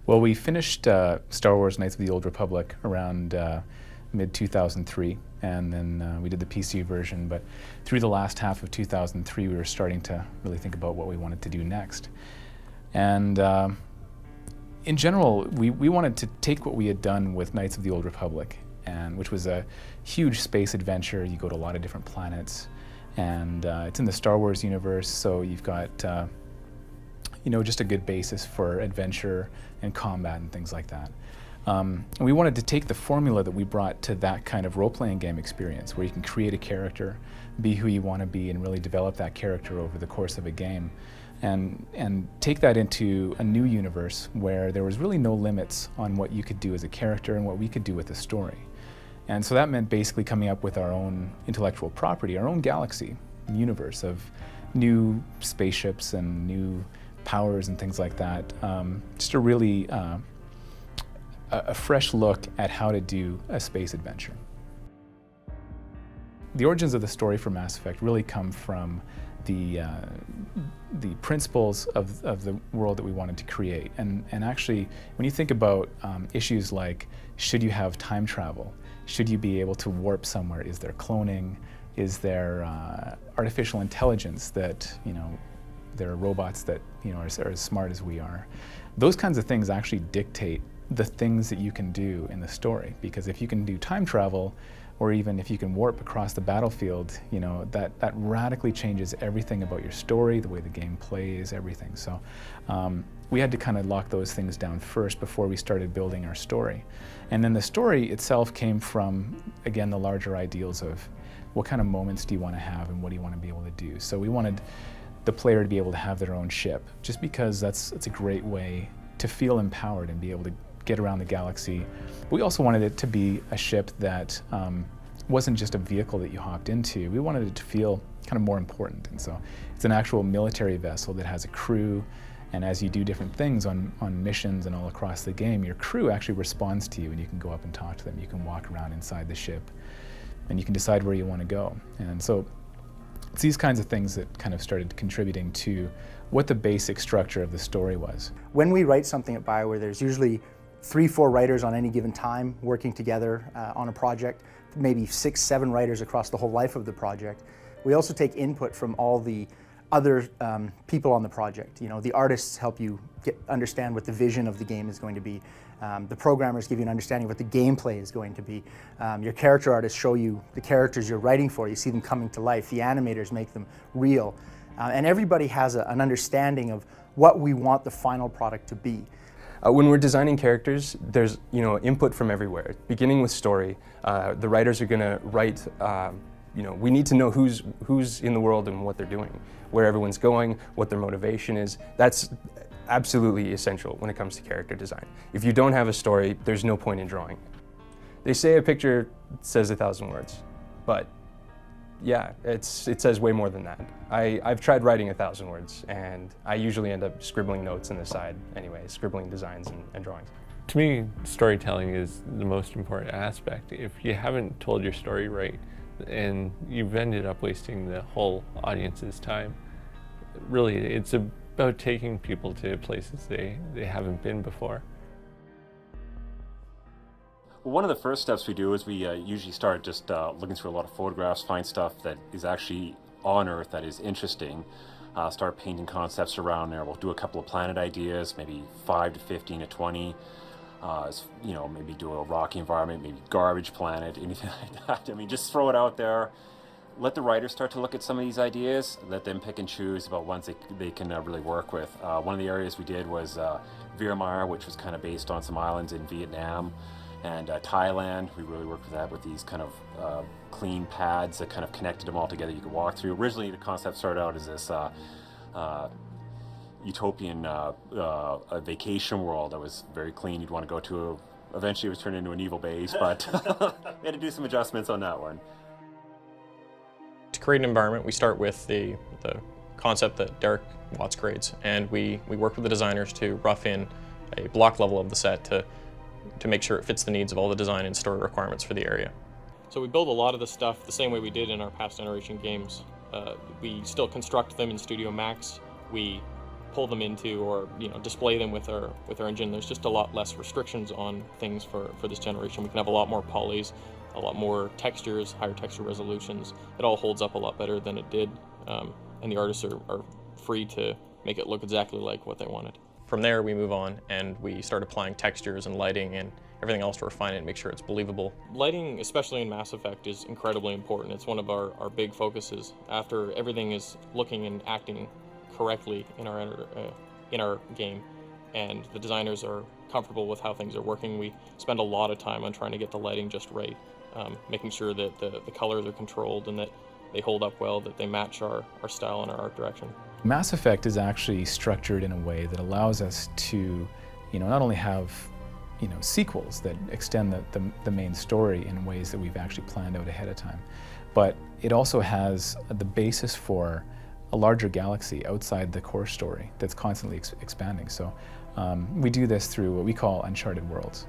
Well, we finished Star Wars Knights of the Old Republic around mid-2003, and then we did the PC version, but through the last half of 2003 we were starting to really think about what we wanted to do next. And in general, we wanted to take what we had done with Knights of the Old Republic, and which was a huge space adventure. You go to a lot of different planets, and it's in the Star Wars universe, so you've got just a good basis for adventure and combat and things like that. And we wanted to take the formula that we brought to that kind of role-playing game experience, where you can create a character, be who you want to be, and really develop that character over the course of a game, and take that into a new universe where there was really no limits on what you could do as a character and what we could do with a story. And so that meant basically coming up with our own intellectual property, our own galaxy, universe of new spaceships and new powers and things like that. Just a really a fresh look at how to do a space adventure. The origins of the story for Mass Effect really come from the principles of the world that we wanted to create. And actually, when you think about issues like, should you have time travel? Should you be able to warp somewhere? Is there cloning? Is there artificial intelligence that, there are robots that are as smart as we are? Those kinds of things actually dictate the things that you can do in the story, because if you can do time travel, or even if you can warp across the battlefield, that radically changes everything about your story, the way the game plays, everything. So we had to kind of lock those things down first before we started building our story. And then the story itself came from, again, the larger ideals of what kind of moments do you want to have and what do you want to be able to do. So we wanted the player to be able to have their own ship, just because that's a great way to feel empowered and be able to get around the galaxy. We also wanted it to be a ship that wasn't just a vehicle that you hopped into. We wanted it to feel kind of more important. And so it's an actual military vessel that has a crew, and as you do different things on missions and all across the game, your crew actually responds to you, and you can go up and talk to them. You can walk around inside the ship, and you can decide where you want to go. And so it's these kinds of things that kind of started contributing to what the basic structure of the story was. When we write something at BioWare, there's usually 3-4 writers on any given time working together on a project, maybe 6-7 writers across the whole life of the project. We also take input from all the other people on the project. The artists help you understand what the vision of the game is going to be. The programmers give you an understanding of what the gameplay is going to be. Your character artists show you the characters you're writing for. You see them coming to life. The animators make them real. And everybody has an understanding of what we want the final product to be. When we're designing characters, there's input from everywhere. Beginning with story, the writers are going to write. We need to know who's in the world and what they're doing, where everyone's going, what their motivation is. That's absolutely essential when it comes to character design. If you don't have a story, there's no point in drawing. They say a picture says 1,000 words, but yeah, it says way more than that. I've tried writing 1,000 words, and I usually end up scribbling notes on the side anyway, scribbling designs and drawings. To me, storytelling is the most important aspect. If you haven't told your story right, and you've ended up wasting the whole audience's time, really, it's about taking people to places they haven't been before. Well, one of the first steps we do is we usually start just looking through a lot of photographs, find stuff that is actually on Earth that is interesting, start painting concepts around there. We'll do a couple of planet ideas, maybe 5 to 15 to 20. Maybe do a rocky environment, maybe garbage planet, anything like that. I mean, just throw it out there. Let the writers start to look at some of these ideas. Let them pick and choose about ones they can really work with. One of the areas we did was Virmire, which was kind of based on some islands in Vietnam and Thailand. We really worked with that, with these kind of clean pads that kind of connected them all together you could walk through. Originally, the concept started out as this utopian a vacation world that was very clean. You'd want to go to. Eventually, it was turned into an evil base, but we had to do some adjustments on that one. To create an environment, we start with the concept that Derek Watts creates, and we work with the designers to rough in a block level of the set to make sure it fits the needs of all the design and story requirements for the area. So we build a lot of the stuff the same way we did in our past generation games. We still construct them in Studio Max. We pull them into or display them with our engine. There's just a lot less restrictions on things for this generation. We can have a lot more polys, a lot more textures, higher texture resolutions. It all holds up a lot better than it did, and the artists are free to make it look exactly like what they wanted. From there, we move on and we start applying textures and lighting and everything else to refine it and make sure it's believable. Lighting, especially in Mass Effect, is incredibly important. It's one of our big focuses. After everything is looking and acting correctly in our game, and the designers are comfortable with how things are working, we spend a lot of time on trying to get the lighting just right, making sure that the colors are controlled and that they hold up well, that they match our style and our art direction. Mass Effect is actually structured in a way that allows us to, not only have, sequels that extend the main story in ways that we've actually planned out ahead of time, but it also has the basis for a larger galaxy outside the core story that's constantly expanding. So we do this through what we call uncharted worlds.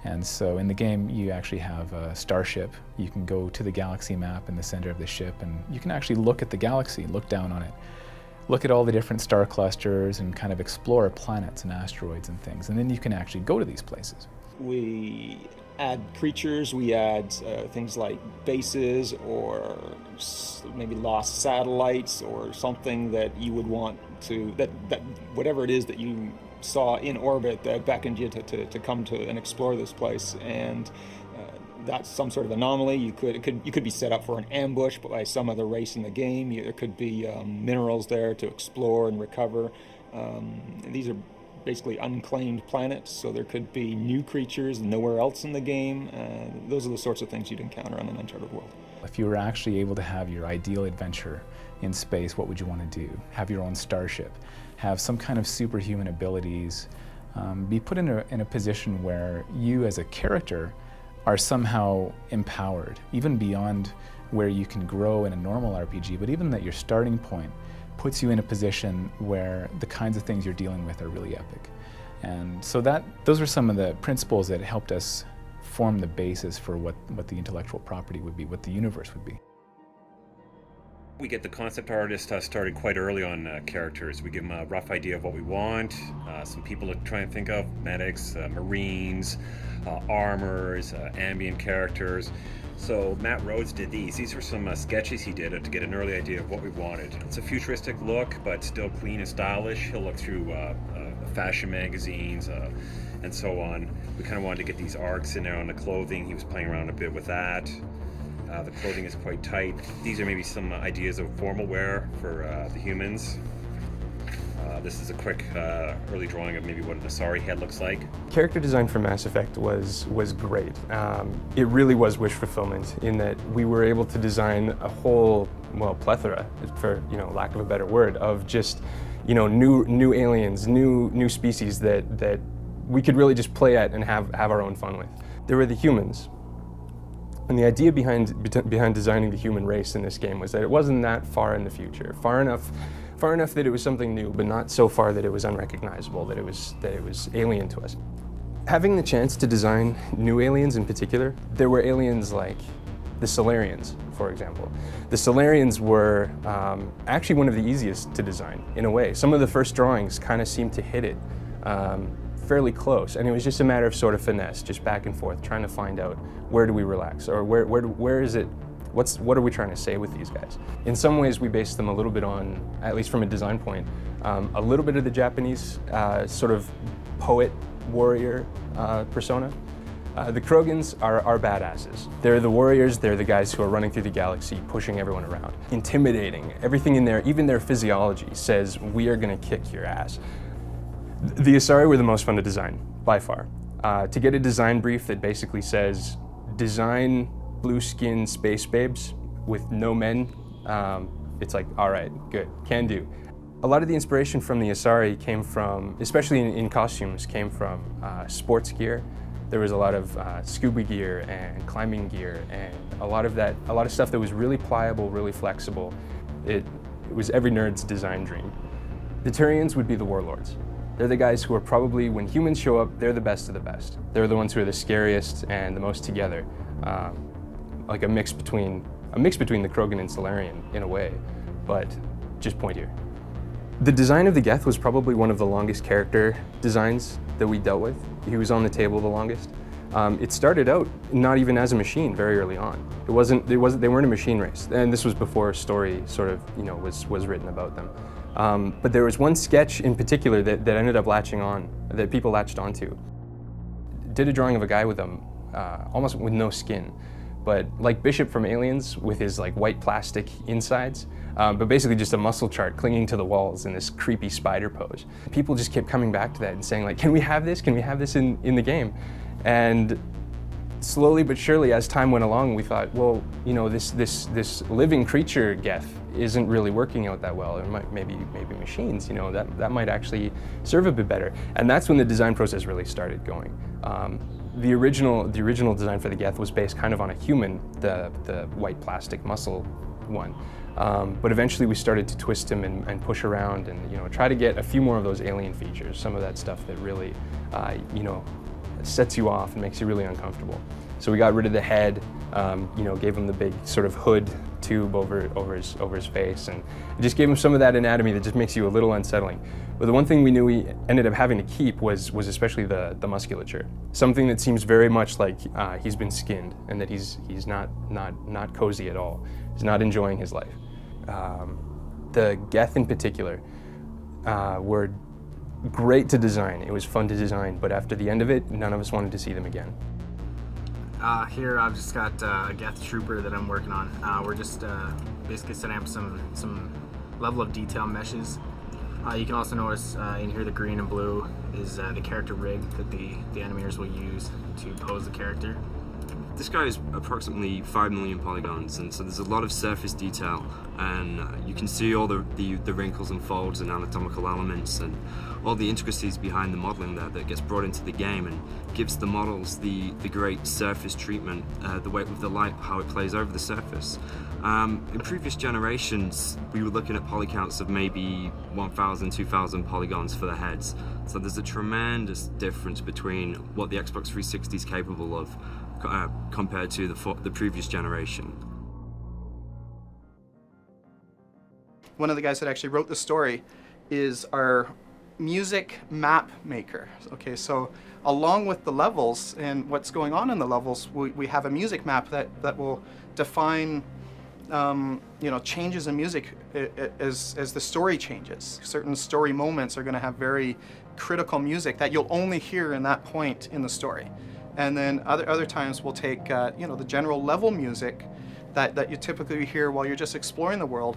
And so in the game, you actually have a starship. You can go to the galaxy map in the center of the ship, and you can actually look at the galaxy, look down on it, look at all the different star clusters and kind of explore planets and asteroids and things. And then you can actually go to these places. We add creatures, we add things like bases or maybe lost satellites or something that you would want to, that whatever it is that you saw in orbit that beckoned you to come to and explore this place. And that's some sort of anomaly. You could be set up for an ambush by some other race in the game. There could be minerals there to explore and recover. And these are basically unclaimed planets, so there could be new creatures nowhere else in the game. Those are the sorts of things you'd encounter on an Uncharted world. If you were actually able to have your ideal adventure in space, what would you want to do? Have your own starship, have some kind of superhuman abilities, be put in a position where you as a character are somehow empowered, even beyond where you can grow in a normal RPG, but even that your starting point puts you in a position where the kinds of things you're dealing with are really epic. And so those are some of the principles that helped us form the basis for what the intellectual property would be, what the universe would be. We get the concept artist started quite early on characters. We give them a rough idea of what we want, some people to try and think of, medics, marines, armors, ambient characters. So Matt Rhodes did these. These were some sketches he did to get an early idea of what we wanted. It's a futuristic look, but still clean and stylish. He'll look through fashion magazines and so on. We kind of wanted to get these arcs in there on the clothing. He was playing around a bit with that. The clothing is quite tight. These are maybe some ideas of formal wear for the humans. This is a quick early drawing of maybe what an Asari head looks like. Character design for Mass Effect was great. It really was wish fulfillment in that we were able to design a whole, plethora, for lack of a better word, of just new aliens, new species that we could really just play at and have our own fun with. There were the humans. And the idea behind designing the human race in this game was that it wasn't that far in the future, far enough that it was something new, but not so far that it was unrecognizable, that it was alien to us. Having the chance to design new aliens in particular, there were aliens like the Solarians, for example. The Solarians were actually one of the easiest to design, in a way. Some of the first drawings kind of seemed to hit it fairly close, and it was just a matter of sort of finesse, just back and forth, trying to find out where do we relax, or where is it, what are we trying to say with these guys? In some ways, we based them a little bit on, at least from a design point, a little bit of the Japanese sort of poet warrior persona. The Krogans are badasses. They're the warriors, they're the guys who are running through the galaxy, pushing everyone around. Intimidating, everything in there, even their physiology says, we are gonna kick your ass. The Asari were the most fun to design, by far. To get a design brief that basically says, design blue-skinned space babes with no men, it's like, all right, good, can do. A lot of the inspiration from the Asari came from, especially in costumes, came from sports gear. There was a lot of scuba gear and climbing gear, and a lot of stuff that was really pliable, really flexible. It was every nerd's design dream. The Turians would be the warlords. They're the guys who are probably, when humans show up, they're the best of the best. They're the ones who are the scariest and the most together. Like a mix between the Krogan and Solarian in a way, but just pointier. The design of the Geth was probably one of the longest character designs that we dealt with. He was on the table the longest. It started out not even as a machine very early on. They weren't a machine race, and this was before a story sort of, was written about them. But there was one sketch in particular that ended up that people latched onto. Did a drawing of a guy with almost with no skin, but like Bishop from Aliens with his like white plastic insides, but basically just a muscle chart clinging to the walls in this creepy spider pose. People just kept coming back to that and saying like, can we have this? Can we have this in the game? And slowly but surely, as time went along, we thought, well, this living creature Geth isn't really working out that well. Or maybe machines, that might actually serve a bit better. And that's when the design process really started going. The original design for the Geth was based kind of on a human, the white plastic muscle one. But eventually we started to twist him and push around and try to get a few more of those alien features, some of that stuff that really sets you off and makes you really uncomfortable. So we got rid of the head, gave him the big sort of hood tube over his face, and just gave him some of that anatomy that just makes you a little unsettling. But the one thing we knew we ended up having to keep was especially the musculature. Something that seems very much like he's been skinned and that he's not cozy at all. He's not enjoying his life. The Geth in particular were great to design. It was fun to design, but after the end of it, none of us wanted to see them again. Here I've just got a Geth Trooper that I'm working on. We're just basically setting up some level of detail meshes. You can also notice in here the green and blue is the character rig that the animators will use to pose the character. This guy is approximately 5 million polygons, and so there's a lot of surface detail, and you can see all the wrinkles and folds and anatomical elements and all the intricacies behind the modeling there that gets brought into the game and gives the models the great surface treatment, the way with the light, how it plays over the surface. In previous generations, we were looking at poly counts of maybe 1,000, 2,000 polygons for the heads. So there's a tremendous difference between what the Xbox 360 is capable of compared to the previous generation. One of the guys that actually wrote the story is our music map maker. Okay, so along with the levels and what's going on in the levels, we have a music map that will define changes in music as the story changes. Certain story moments are going to have very critical music that you'll only hear in that point in the story. And then other times we'll take the general level music that you typically hear while you're just exploring the world.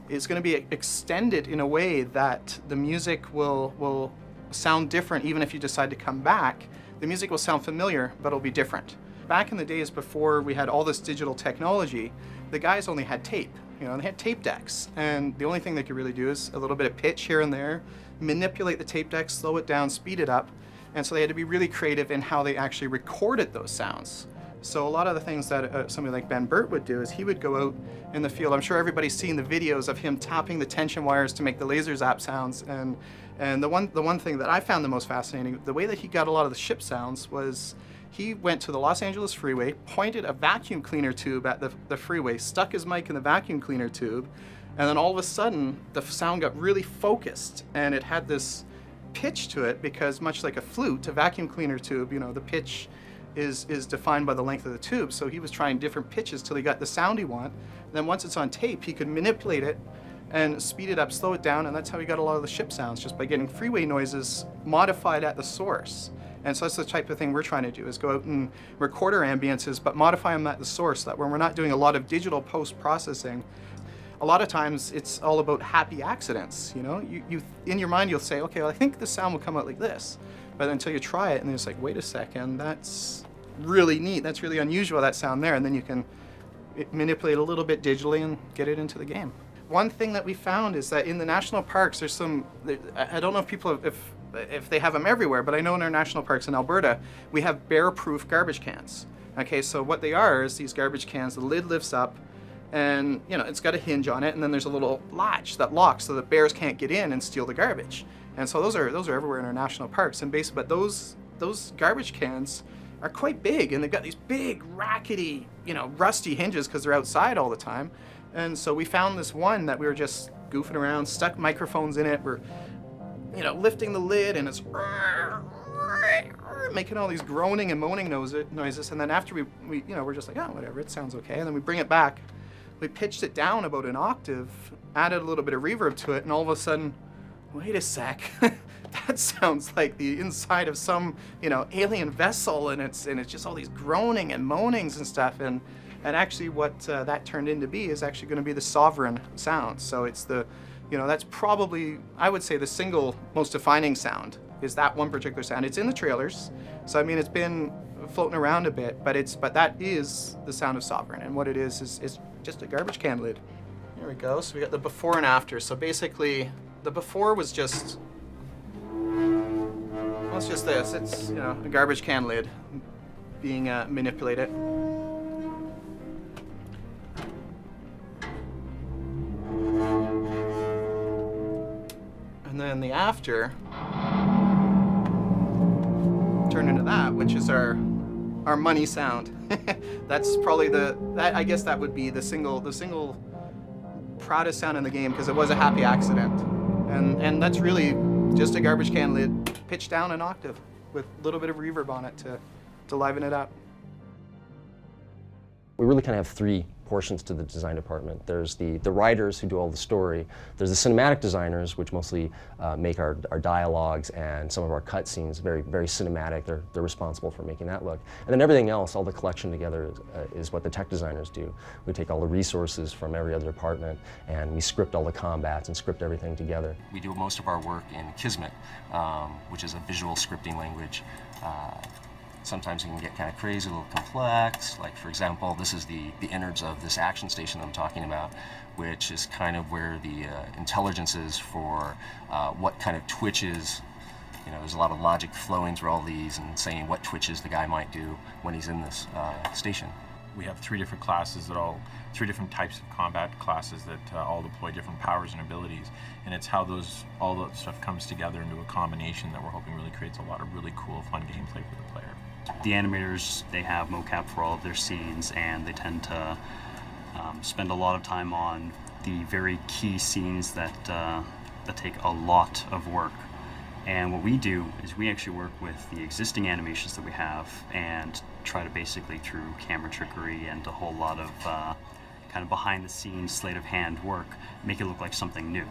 It's going to be extended in a way that the music will sound different. Even if you decide to come back, the music will sound familiar, but it'll be different. Back in the days before we had all this digital technology, the guys only had tape. They had tape decks, and the only thing they could really do is a little bit of pitch here and there, manipulate the tape deck, slow it down, speed it up. And so they had to be really creative in how they actually recorded those sounds. So a lot of the things that somebody like Ben Burtt would do is he would go out in the field. I'm sure everybody's seen the videos of him tapping the tension wires to make the laser zap sounds. And the one thing that I found the most fascinating, the way that he got a lot of the ship sounds was he went to the Los Angeles freeway, pointed a vacuum cleaner tube at the freeway, stuck his mic in the vacuum cleaner tube, and then all of a sudden the sound got really focused, and it had this pitch to it because much like a flute, a vacuum cleaner tube, the pitch is defined by the length of the tube. So he was trying different pitches till he got the sound he wanted. Then once it's on tape, he could manipulate it and speed it up, slow it down, and that's how he got a lot of the ship sounds, just by getting freeway noises modified at the source. And so that's the type of thing we're trying to do, is go out and record our ambiances, but modify them at the source, so that when we're not doing a lot of digital post-processing, a lot of times it's all about happy accidents. You in your mind you'll say, okay, well, I think the sound will come out like this, but until you try it and it's like, wait a second, that's really neat, that's really unusual, that sound there, and then you can manipulate a little bit digitally and get it into the game. One thing that we found is that in the national parks, there's I don't know if people if they have them everywhere, but I know in our national parks in Alberta we have bear-proof garbage cans. Okay, so what they are is these garbage cans, the lid lifts up, and it's got a hinge on it, and then there's a little latch that locks so that bears can't get in and steal the garbage. And so those are everywhere in our national parks. And basically, but those garbage cans are quite big, and they've got these big, rackety, rusty hinges because they're outside all the time. And so we found this one that we were just goofing around, stuck microphones in it. We're, you know, lifting the lid, and it's making all these groaning and moaning noises. And then after we you know, we're just like, oh, whatever, it sounds okay. And then we bring it back. We pitched it down about an octave, added a little bit of reverb to it, and all of a sudden, wait a sec, that sounds like the inside of some, you know, alien vessel, and it's just all these groaning and moanings and stuff. And actually what that turned into be is actually going to be the Sovereign sound. So it's the, you know, that's probably, I would say, the single most defining sound is that one particular sound. It's in the trailers, so I mean, it's been floating around a bit, but that is the sound of Sovereign. And what it is just a garbage can lid. Here we go. So we got the before and after. So basically, the before was just, well, it's just this. It's, you know, a garbage can lid being manipulated. And then the after turned into that, which is our money sound. That's probably I guess that would be the single proudest sound in the game, because it was a happy accident. And that's really just a garbage can lid pitched down an octave with a little bit of reverb on it to liven it up. We really kind of have three portions to the design department. There's the writers who do all the story. There's the cinematic designers, which mostly make our dialogues and some of our cut scenes very, very cinematic. They're responsible for making that look. And then everything else, all the collection together, is what the tech designers do. We take all the resources from every other department, and we script all the combats and script everything together. We do most of our work in Kismet, which is a visual scripting language. Sometimes it can get kind of crazy, a little complex. Like, for example, this is the innards of this action station I'm talking about, which is kind of where the intelligence is for what kind of twitches. You know, there's a lot of logic flowing through all these and saying what twitches the guy might do when he's in this station. We have three different classes three different types of combat classes that all deploy different powers and abilities. And it's how all that stuff comes together into a combination that we're hoping really creates a lot of really cool, fun gameplay for the player. The animators, they have mocap for all of their scenes, and they tend to spend a lot of time on the very key scenes that take a lot of work. And what we do is we actually work with the existing animations that we have and try to basically, through camera trickery and a whole lot of kind of behind-the-scenes sleight-of-hand work, make it look like something new.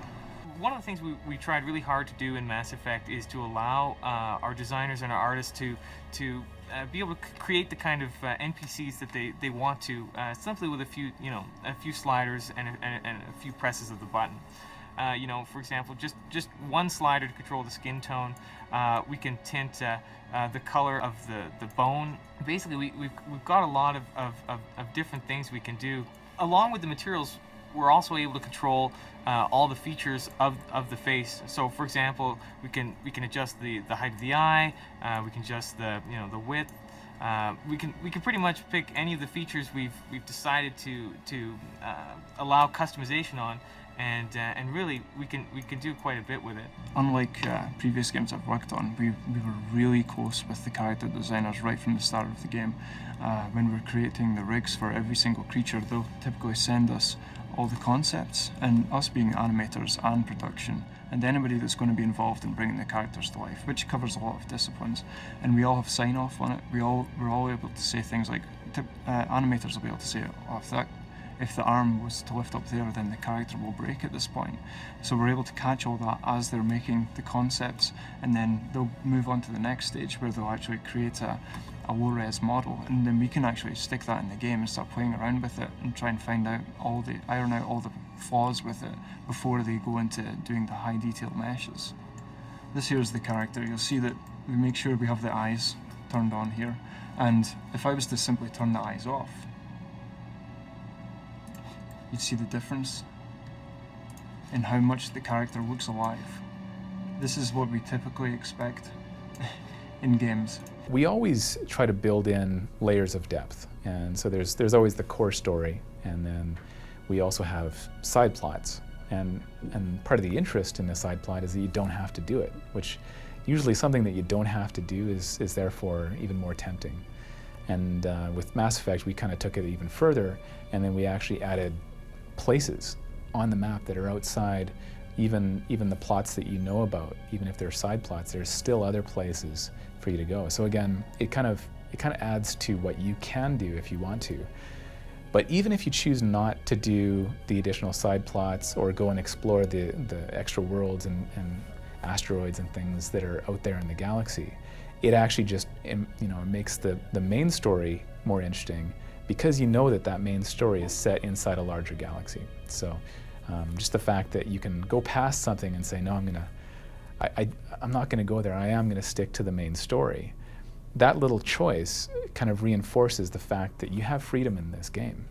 One of the things we tried really hard to do in Mass Effect is to allow our designers and our artists to be able to create the kind of NPCs that they want to, simply with a few sliders and a few presses of the button. You know, for example, just one slider to control the skin tone. We can tint the color of the bone. Basically, we've got a lot of different things we can do. Along with the materials, we're also able to control all the features of the face. So, for example, we can adjust the height of the eye. We can adjust the width. We can pretty much pick any of the features we've decided to allow customization on, and really we can do quite a bit with it. Unlike previous games I've worked on, we were really close with the character designers right from the start of the game. When we're creating the rigs for every single creature, they'll typically send us all the concepts, and us being animators and production, and anybody that's going to be involved in bringing the characters to life, which covers a lot of disciplines, and we all have sign off on it. We're all able to say things like, animators will be able to say, oh, if the arm was to lift up there, then the character will break at this point. So we're able to catch all that as they're making the concepts, and then they'll move on to the next stage where they'll actually create a low-res model, and then we can actually stick that in the game and start playing around with it and try and iron out all the flaws with it before they go into doing the high detail meshes. This here is the character. You'll see that we make sure we have the eyes turned on here, and if I was to simply turn the eyes off, you'd see the difference in how much the character looks alive. This is what we typically expect in games. We always try to build in layers of depth, and so there's always the core story, and then we also have side plots, and part of the interest in the side plot is that you don't have to do it, which usually something that you don't have to do is therefore even more tempting. And with Mass Effect, we kind of took it even further, and then we actually added places on the map that are outside even the plots that you know about. Even if they're side plots, there's still other places for you to go. So again, it kind of adds to what you can do if you want to. But even if you choose not to do the additional side plots or go and explore the extra worlds and asteroids and things that are out there in the galaxy, it actually just makes the main story more interesting, because you know that main story is set inside a larger galaxy. So just the fact that you can go past something and say, no, I'm not going to go there, I am going to stick to the main story. That little choice kind of reinforces the fact that you have freedom in this game.